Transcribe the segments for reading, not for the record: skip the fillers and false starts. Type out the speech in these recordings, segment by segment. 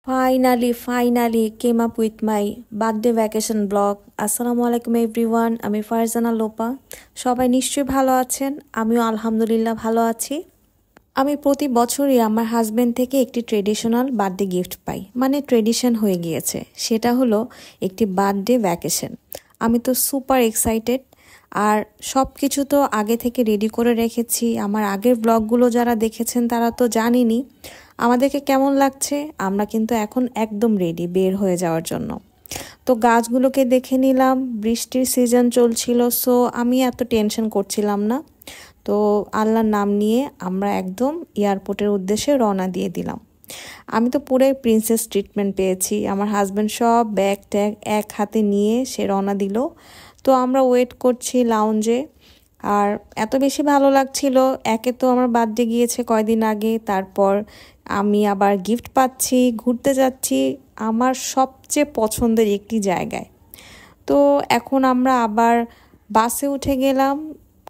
Finally came up with my birthday vacation vlog. আসসালামু আলাইকুম everyone, আমি ফারজানা লোপা। সবাই নিশ্চয়ই ভালো আছেন, আমিও আলহামদুলিল্লাহ ভালো আছি। আমি প্রতি বছরই আমার হাজবেন্ড থেকে একটি ট্রেডিশনাল বার্থডে গিফট পাই, মানে ট্রেডিশন হয়ে গিয়েছে। সেটা হলো একটি বার্থডে ভ্যাকেশন। আমি তো সুপার এক্সাইটেড, আর সব কিছু তো আগে থেকে রেডি করে রেখেছি। আমার আগের ব্লগগুলো যারা দেখেছেন তারা তো জানেনই আমাদেরকে কেমন লাগছে। আমরা কিন্তু এখন একদম রেডি বের হয়ে যাওয়ার জন্য। তো গাছগুলোকে দেখে নিলাম, বৃষ্টির সিজন চলছিল, সো আমি এত টেনশন করছিলাম না। তো আল্লাহর নাম নিয়ে আমরা একদম এয়ারপোর্টের উদ্দেশ্যে রওনা দিয়ে দিলাম। আমি তো পুরাই প্রিন্সেস ট্রিটমেন্ট পেয়েছি। আমার হাজব্যান্ড সব ব্যাগ ট্যাগ এক হাতে নিয়ে সে রওনা দিল। তো আমরা ওয়েট করছি লাউঞ্জে। আর এত বেশি ভালো লাগছিল, একে তো আমার বার্থডে গিয়েছে কয়দিন আগে, তারপর আমি আবার গিফট পাচ্ছি, ঘুরতে যাচ্ছি আমার সবচেয়ে পছন্দের একটি জায়গায়। তো এখন আমরা আবার বাসে উঠে গেলাম,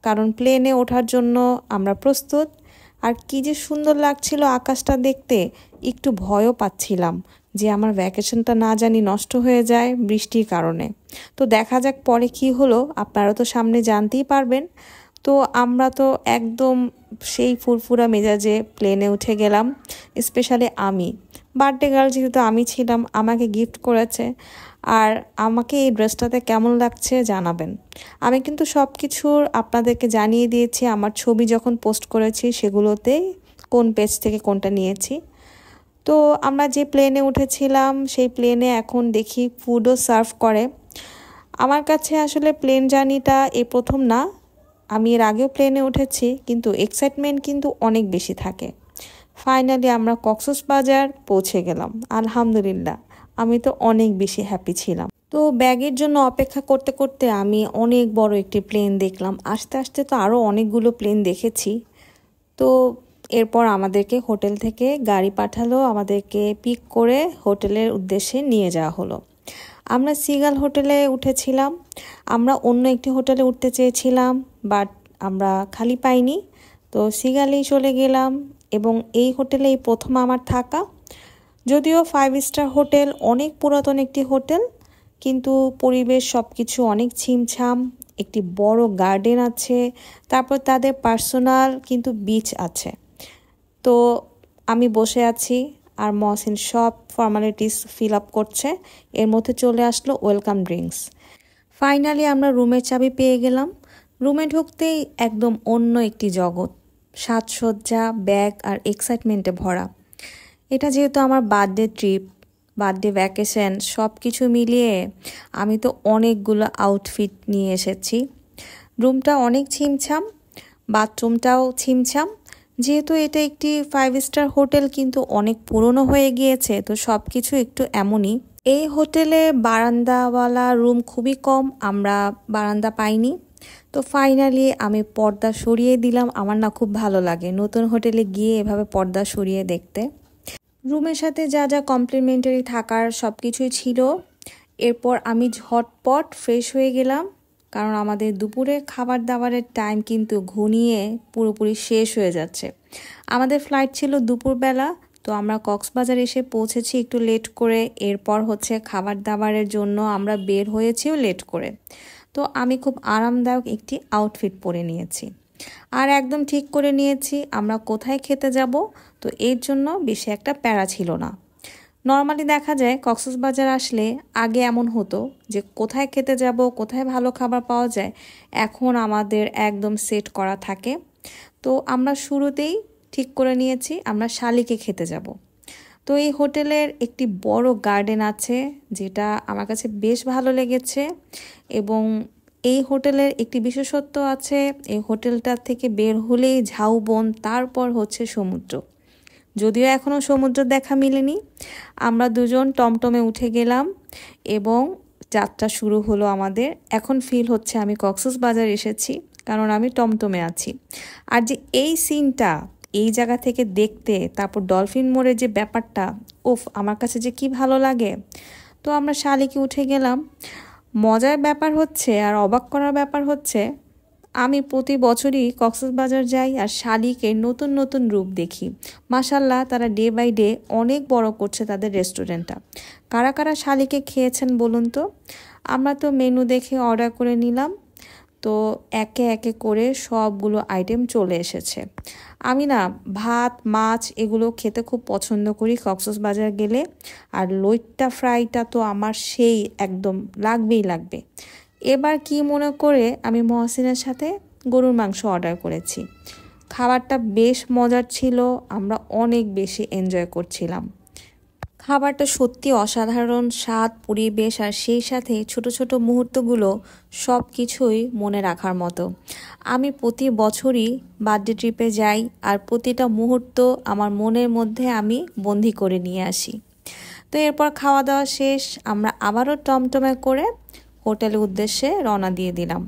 কারণ প্লেনে ওঠার জন্য আমরা প্রস্তুত। আর কি যে সুন্দর লাগছিল আকাশটা দেখতে, একটু ভয়ও পাচ্ছিলাম যে আমার ভ্যাকেশনটা না জানি নষ্ট হয়ে যায় বৃষ্টির কারণে। তো দেখা যাক পরে কি হলো, আপনারা তো সামনে জানতেই পারবেন। তো আমরা তো একদম সেই ফুরফুরা মেজাজে প্লেনে উঠে গেলাম। স্পেশালি আমি, বার্থডে গার্ল যেহেতু আমি ছিলাম, আমাকে গিফট করেছে। আর আমাকে এই ড্রেসটাতে কেমন লাগছে জানাবেন। আমি কিন্তু সব কিছুর আপনাদেরকে জানিয়ে দিয়েছি আমার ছবি যখন পোস্ট করেছি সেগুলোতে, কোন পেজ থেকে কোনটা নিয়েছি। তো আমরা যে প্লেনে উঠেছিলাম সেই প্লেনে এখন দেখি ফুডও সার্ভ করে। আমার কাছে আসলে প্লেন জার্নিটা এই প্রথম না, আমি এর আগেও প্লেনে উঠেছি, কিন্তু এক্সাইটমেন্ট কিন্তু অনেক বেশি থাকে। ফাইনালি আমরা কক্সবাজার পৌঁছে গেলাম, আলহামদুলিল্লাহ। আমি তো অনেক বেশি হ্যাপি ছিলাম। তো ব্যাগের জন্য অপেক্ষা করতে করতে আমি অনেক বড় একটি প্লেন দেখলাম। আস্তে আস্তে তো আরও অনেকগুলো প্লেন দেখেছি। তো এরপর আমাদেরকে হোটেল থেকে গাড়ি পাঠালো, আমাদেরকে পিক করে হোটেলের উদ্দেশ্যে নিয়ে যাওয়া হলো। আমরা সিগাল হোটেলে উঠেছিলাম। আমরা অন্য একটি হোটেলে উঠতে চেয়েছিলাম, বাট আমরা খালি পাইনি। তো সিগালেই চলে গেলাম, এবং এই হোটেলেই প্রথম আমার থাকা। যদিও 5 স্টার হোটেল, অনেক পুরাতন একটি হোটেল, কিন্তু পরিবেশ সব কিছু অনেক ছিমছাম। একটি বড় গার্ডেন আছে, তারপর তাদের পার্সোনাল কিন্তু বিচ আছে। তো আমি বসে আছি, আর মহসিন সব ফর্মালিটিস ফিল আপ করছে। এর মধ্যে চলে আসলো ওয়েলকাম ড্রিঙ্কস। ফাইনালি আমরা রুমের চাবি পেয়ে গেলাম। রুমে ঢুকতেই একদম অন্য একটি জগৎ, সাজসজ্জা, ব্যাগ আর এক্সাইটমেন্টে ভরা। এটা যেহেতু আমার বার্থডে ট্রিপ, বার্থডে ভ্যাকেশন, সব কিছু মিলিয়ে আমি তো অনেকগুলো আউটফিট নিয়ে এসেছি। রুমটা অনেক ছিমছাম, বাথরুমটাও ছিমছাম। যেহেতু এটা একটি 5 স্টার হোটেল, কিন্তু অনেক পুরনো হয়ে গিয়েছে, তো সব কিছু একটু এমনই। এই হোটেলে বারান্দাওয়ালা রুম খুবই কম, আমরা বারান্দা পাইনি। তো ফাইনালি আমি পর্দা সরিয়ে দিলাম। আমার না খুব ভালো লাগে নতুন হোটেলে গিয়ে এভাবে পর্দা সরিয়ে দেখতে। রুমের সাথে যা যা কমপ্লিমেন্টারি থাকার সব কিছুই ছিল। এরপর আমি ঝটপট ফ্রেশ হয়ে গেলাম, কারণ আমাদের দুপুরে খাবার দাবারের টাইম কিন্তু ঘনিয়ে পুরোপুরি শেষ হয়ে যাচ্ছে। আমাদের ফ্লাইট ছিল দুপুরবেলা, তো আমরা কক্সবাজার এসে পৌঁছেছি একটু লেট করে। এরপর হচ্ছে খাবার দাবারের জন্য আমরা বের হয়েছিও লেট করে। তো আমি খুব আরামদায়ক একটি আউটফিট পরে নিয়েছি, আর একদম ঠিক করে নিয়েছি আমরা কোথায় খেতে যাব। তো এর জন্য বেশি একটা প্যারা ছিল না। নর্মালি দেখা যায় কক্সবাজার আসলে আগে এমন হতো যে কোথায় খেতে যাব, কোথায় ভালো খাবার পাওয়া যায়, এখন আমাদের একদম সেট করা থাকে। তো আমরা শুরুতেই ঠিক করে নিয়েছি আমরা শালিকে খেতে যাব। তো এই হোটেলের একটি বড় গার্ডেন আছে, যেটা আমার কাছে বেশ ভালো লেগেছে। এবং এই হোটেলের একটি বিশেষত্ব আছে, এই হোটেলটা থেকে বের হলেই ঝাউবন, তারপর হচ্ছে সমুদ্র। যদিও এখনও সমুদ্র দেখা মিলেনি। আমরা দুজন টমটমে উঠে গেলাম এবং যাত্রা শুরু হলো আমাদের। এখন ফিল হচ্ছে আমি কক্সবাজার এসেছি, কারণ আমি টমটমে আছি। আর যে এই সিনটা এই জায়গা থেকে দেখতে, তারপর ডলফিন মোড়ের যে ব্যাপারটা, উফ, আমার কাছে যে কি ভালো লাগে। তো আমরা শালিকে উঠে গেলাম। মজার ব্যাপার হচ্ছে, আর অবাক করার ব্যাপার হচ্ছে, আমি প্রতি বছরই কক্সবাজার যাই আর শালিকের নতুন নতুন রূপ দেখি। মাশাল্লাহ, তারা ডে বাই ডে অনেক বড় করছে তাদের রেস্টুরেন্টটা। কারা কারা শালিকে খেয়েছেন বলুন তো? আমরা তো মেনু দেখে অর্ডার করে নিলাম, তো একে একে করে সবগুলো আইটেম চলে এসেছে। আমি না ভাত মাছ এগুলো খেতে খুব পছন্দ করি কক্সবাজার গেলে, আর লইট্টা ফ্রাইটা তো আমার সেই একদম লাগবেই লাগবে। এবার কি মনে করে আমি মহসিনের সাথে গরুর মাংস অর্ডার করেছি। খাবারটা বেশ মজার ছিল, আমরা অনেক বেশি এনজয় করছিলাম। খাবারটা সত্যি অসাধারণ স্বাদ, পরিবেশ আর সেই সাথে ছোট ছোট মুহূর্তগুলো সব কিছুই মনে রাখার মতো। আমি প্রতি বছরই বার্থডে ট্রিপে যাই আর প্রতিটা মুহূর্ত আমার মনের মধ্যে আমি বন্দি করে নিয়ে আসি। তো এরপর খাওয়া দাওয়া শেষ, আমরা আবারও টমটমে করে হোটেলের উদ্দেশ্যে রওনা দিয়ে দিলাম।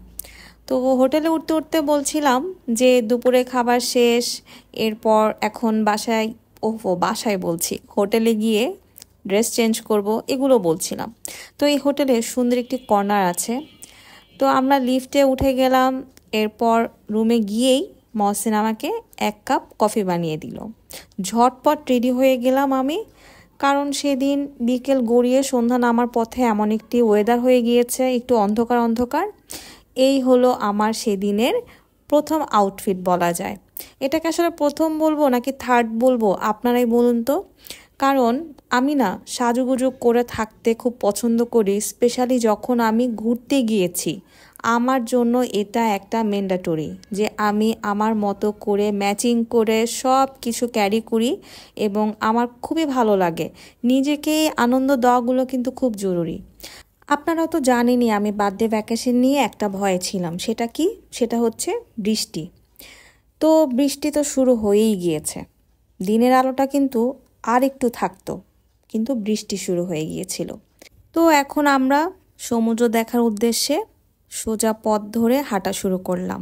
তো হোটেলে উঠতে উঠতে বলছিলাম যে দুপুরে খাবার শেষ, এরপর এখন বাসায় বলছি হোটেলে গিয়ে ড্রেস চেঞ্জ করব, এগুলো বলছিলাম। তো এই হোটেলে সুন্দর একটি কর্নার আছে, তো আমরা লিফটে উঠে গেলাম। এরপর রুমে গিয়েই মহসিন আমাকে 1 কাপ কফি বানিয়ে দিল। ঝটপট রেডি হয়ে গেলাম আমি, কারণ সেদিন বিকেল গড়িয়ে সন্ধ্যা নামার পথে এমন একটি ওয়েদার হয়ে গিয়েছে, একটু অন্ধকার অন্ধকার। এই হলো আমার সেদিনের প্রথম আউটফিট বলা যায়। এটাকে আসলে প্রথম বলবো নাকি থার্ড বলবো আপনারাই বলুন তো। কারণ আমি না সাজুগুজু করে থাকতে খুব পছন্দ করি, স্পেশালি যখন আমি ঘুরতে গিয়েছি। আমার জন্য এটা একটা ম্যান্ডেটরি যে আমি আমার মতো করে ম্যাচিং করে সব কিছু ক্যারি করি, এবং আমার খুবই ভালো লাগে। নিজেকে আনন্দ দেওয়াগুলো কিন্তু খুব জরুরি। আপনারা তো জানেনই আমি বার্থডে ভ্যাকেশন নিয়ে একটা ভয়ে ছিলাম। সেটা কি? সেটা হচ্ছে বৃষ্টি। তো বৃষ্টি তো শুরু হয়েই গিয়েছে, দিনের আলোটা কিন্তু আর একটু থাকতো, কিন্তু বৃষ্টি শুরু হয়ে গিয়েছিল। তো এখন আমরা সমুদ্র দেখার উদ্দেশ্যে সোজা পথ ধরে হাঁটা শুরু করলাম।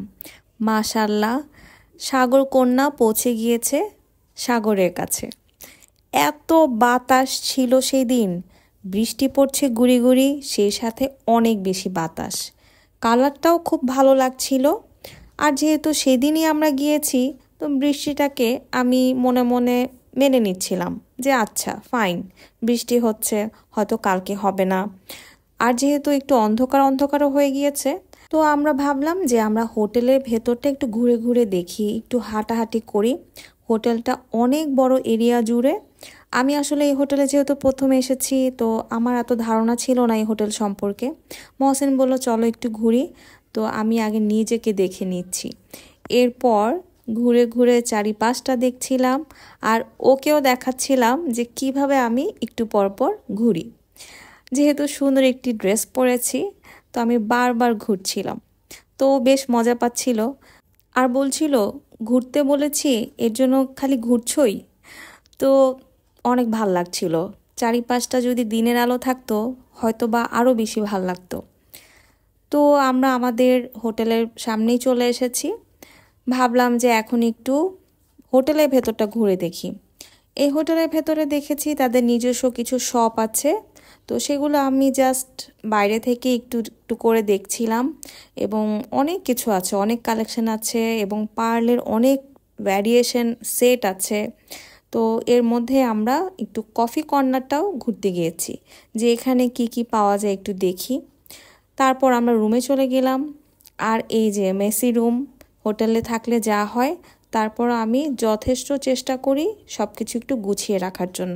মাশাআল্লাহ, সাগর কন্যা পৌঁছে গিয়েছে সাগরের কাছে। এত বাতাস ছিল সেই দিন, বৃষ্টি পড়ছে গুড়ি গুড়ি, সেই সাথে অনেক বেশি বাতাস। কালারটাও খুব ভালো লাগছিল। আর যেহেতু সেদিনই আমরা গিয়েছি, তো বৃষ্টিটাকে আমি মনে মনে মেনে নিচ্ছিলাম যে আচ্ছা ফাইন, বৃষ্টি হচ্ছে, হয়তো কালকে হবে না। আর যেহেতু একটু অন্ধকার অন্ধকারও হয়ে গিয়েছে, তো আমরা ভাবলাম যে আমরা হোটেলের ভেতরটা একটু ঘুরে ঘুরে দেখি, একটু হাঁটাহাঁটি করি। হোটেলটা অনেক বড় এরিয়া জুড়ে। আমি আসলে এই হোটেলে যেহেতু প্রথমে এসেছি, তো আমার এত ধারণা ছিল না এই হোটেল সম্পর্কে। মহসিন বলল চলো একটু ঘুরি, তো আমি আগে নিজেকে দেখে নিচ্ছি। এরপর ঘুরে ঘুরে চারিপাশটা দেখছিলাম আর ওকেও দেখাচ্ছিলাম যে কিভাবে আমি একটু পরপর ঘুরি। যেহেতু সুন্দর একটি ড্রেস পরেছি, তো আমি বারবার ঘুরছিলাম। তো বেশ মজা পাচ্ছিল আর বলছিল ঘুরতে বলেছি এর জন্য খালি ঘুরছই। তো অনেক ভাল লাগছিল। চারিপাশটা যদি দিনের আলো থাকতো হয়তো বা আরও বেশি ভাল লাগতো। তো আমরা আমাদের হোটেলের সামনেই চলে এসেছি। ভাবলাম যে এখন একটু হোটেলের ভেতরটা ঘুরে দেখি। এই হোটেলের ভেতরে দেখেছি তাদের নিজস্ব কিছু শপ আছে, তো সেগুলো আমি জাস্ট বাইরে থেকে একটু একটু করে দেখছিলাম। এবং অনেক কিছু আছে, অনেক কালেকশন আছে এবং পার্লের অনেক ভ্যারিয়েশন সেট আছে। তো এর মধ্যে আমরা একটু কফি কর্নারটাও ঘুরতে গিয়েছি, যে এখানে কি কি পাওয়া যায় একটু দেখি। তারপর আমরা রুমে চলে গেলাম। আর এই যে মেসি রুম হোটেলে থাকলে যা হয়, তারপর আমি যথেষ্ট চেষ্টা করি সব কিছু একটু গুছিয়ে রাখার জন্য।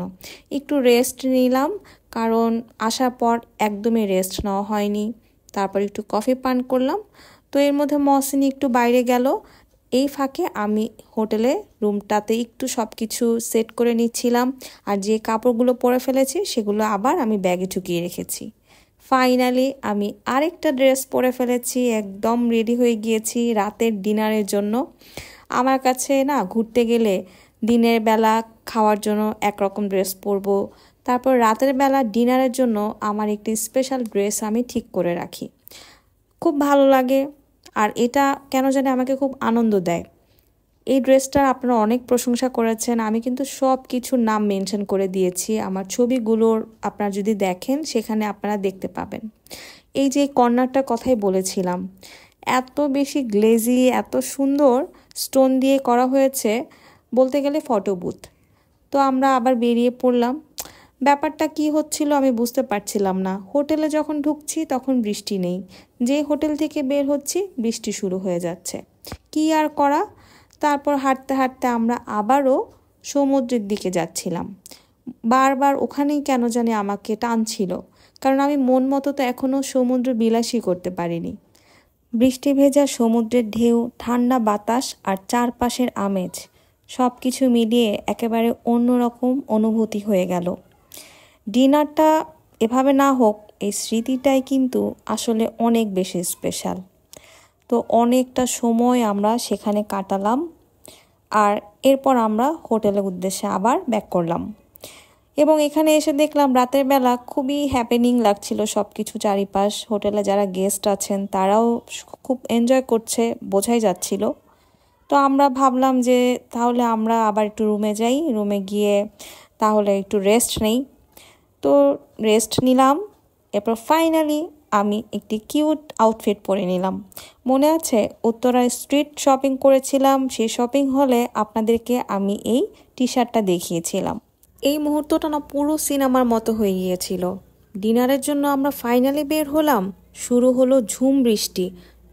একটু রেস্ট নিলাম, কারণ আসার পর একদমই রেস্ট নেওয়া হয়নি। তারপর একটু কফি পান করলাম। তো এর মধ্যে মহসিন একটু বাইরে গেল, এই ফাঁকে আমি হোটেলে রুমটাতে একটু সব কিছু সেট করে নিচ্ছিলাম। আর যে কাপড়গুলো পরে ফেলেছি সেগুলো আবার আমি ব্যাগে ঢুকিয়ে রেখেছি। ফাইনালি আমি আরেকটা ড্রেস পরে ফেলেছি, একদম রেডি হয়ে গিয়েছি রাতের ডিনারের জন্য। আমার কাছে না ঘুরতে গেলে দিনের বেলা খাওয়ার জন্য একরকম ড্রেস পরবো, তারপর রাতের বেলা ডিনারের জন্য আমার একটি স্পেশাল ড্রেস আমি ঠিক করে রাখি। খুব ভালো লাগে আর এটা কেন জানি আমাকে খুব আনন্দ দেয়। এই ড্রেসটার আপনারা অনেক প্রশংসা করেছেন, আমি কিন্তু সব কিছুর নাম মেনশন করে দিয়েছি। আমার ছবিগুলোর আপনারা যদি দেখেন সেখানে আপনারা দেখতে পাবেন। এই যে কর্নারটার কথাই বলেছিলাম, এত বেশি গ্লেজি, এত সুন্দর স্টোন দিয়ে করা হয়েছে, বলতে গেলে ফটো বুথ। তো আমরা আবার বেরিয়ে পড়লাম। ব্যাপারটা কি হচ্ছিল আমি বুঝতে পারছিলাম না। হোটেলে যখন ঢুকছি তখন বৃষ্টি নেই, যেই হোটেল থেকে বের হচ্ছি বৃষ্টি শুরু হয়ে যাচ্ছে। কি আর করা, তারপর হাঁটতে হাঁটতে আমরা আবারও সমুদ্রের দিকে যাচ্ছিলাম। বারবার ওখানেই কেন জানি আমাকে টানছিল, কারণ আমি মন মতো তো এখনও সমুদ্র বিলাসী করতে পারিনি। বৃষ্টি ভেজা সমুদ্রের ঢেউ, ঠান্ডা বাতাস আর চারপাশের আমেজ সব কিছু মিলিয়ে একেবারে অন্যরকম অনুভূতি হয়ে গেল। ডিনারটা এভাবে না হোক, এই স্মৃতিটাই কিন্তু আসলে অনেক বেশি স্পেশাল। তো অনেকটা সময় আমরা সেখানে কাটালাম, আর এরপর আমরা হোটেলের উদ্দেশ্যে আবার ব্যাক করলাম। এবং এখানে এসে দেখলাম রাতের বেলা খুবই হ্যাপেনিং লাগছিল সব কিছু চারিপাশ। হোটেলে যারা গেস্ট আছেন তারাও খুব এনজয় করছে, বোঝাই যাচ্ছিল। তো আমরা ভাবলাম যে তাহলে আমরা আবার একটু রুমে যাই, রুমে গিয়ে তাহলে একটু রেস্ট নেই। তো রেস্ট নিলাম। এরপর ফাইনালি আমি একটি কিউট আউটফিট পরে নিলাম। মনে আছে উত্তরা স্ট্রিট শপিং করেছিলাম, সেই শপিং হলে আপনাদেরকে আমি এই টি শার্টটা দেখিয়েছিলাম। এই মুহূর্তটা না পুরো সিনেমার মতো হয়ে গিয়েছিল। ডিনারের জন্য আমরা ফাইনালি বের হলাম, শুরু হলো ঝুম বৃষ্টি।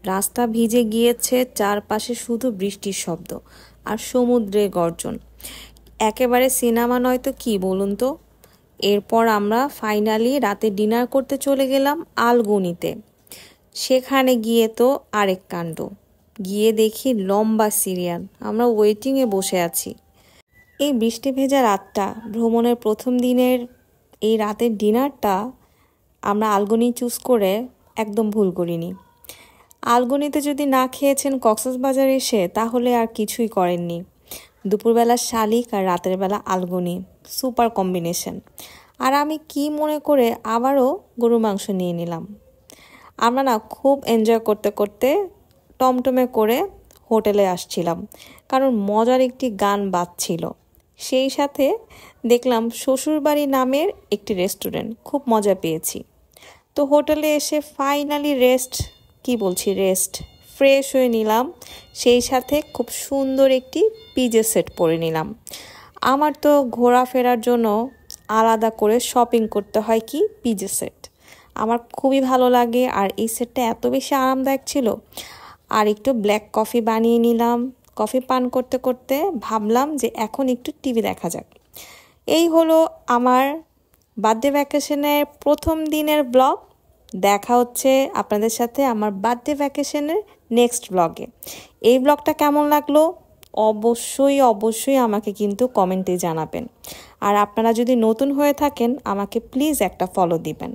রাস্তা ভিজে গিয়েছে, চারপাশে শুধু বৃষ্টির শব্দ আর সমুদ্রের গর্জন। একেবারে সিনেমা নয় তো কি বলুন তো। এরপর আমরা ফাইনালি রাতে ডিনার করতে চলে গেলাম আলগুনিতে। সেখানে গিয়ে তো আরেক কাণ্ড, গিয়ে দেখি লম্বা সিরিয়াল, আমরা ওয়েটিংয়ে বসে আছি। এই বৃষ্টি ভেজা রাতটা, ভ্রমণের প্রথম দিনের এই রাতের ডিনারটা আমরা আলগনি চুজ করে একদম ভুল করিনি। আলগনিতে যদি না খেয়েছেন কক্সবাজার এসে, তাহলে আর কিছুই করেননি। দুপুরবেলা শালিক আর রাতের বেলা আলগনি, সুপার কম্বিনেশন। আর আমি কি মনে করে আবারও গরুর মাংস নিয়ে নিলাম। আমরা না খুব এনজয় করতে করতে টমটমে করে হোটেলে আসছিলাম, কারণ মজার একটি গান বাজছিল। সেই সাথে দেখলাম শ্বশুরবাড়ি নামের একটি রেস্টুরেন্ট, খুব মজা পেয়েছি। তো হোটেলে এসে ফাইনালি রেস্ট ফ্রেশ হয়ে নিলাম। সেই সাথে খুব সুন্দর একটি পিজে সেট পরে নিলাম। আমার তো ঘোরাফেরার জন্য আলাদা করে শপিং করতে হয় কি পিজে সেট, আমার খুবই ভালো লাগে। আর এই সেটটা এত বেশি আরামদায়ক ছিল। আর একটু ব্ল্যাক কফি বানিয়ে নিলাম। কফি পান করতে করতে ভাবলাম যে এখন একটু টিভি দেখা যাক। এই হলো আমার বার্থডে ভ্যাকেশনের প্রথম দিনের ব্লগ। দেখা হচ্ছে আপনাদের সাথে আমার বার্থডে ভ্যাকেশনের নেক্সট ব্লগে। এই ব্লগটা কেমন লাগলো অবশ্যই আমাকে কিন্তু কমেন্টে জানাবেন। আর আপনারা যদি নতুন হয়ে থাকেন আমাকে প্লিজ একটা ফলো দিবেন।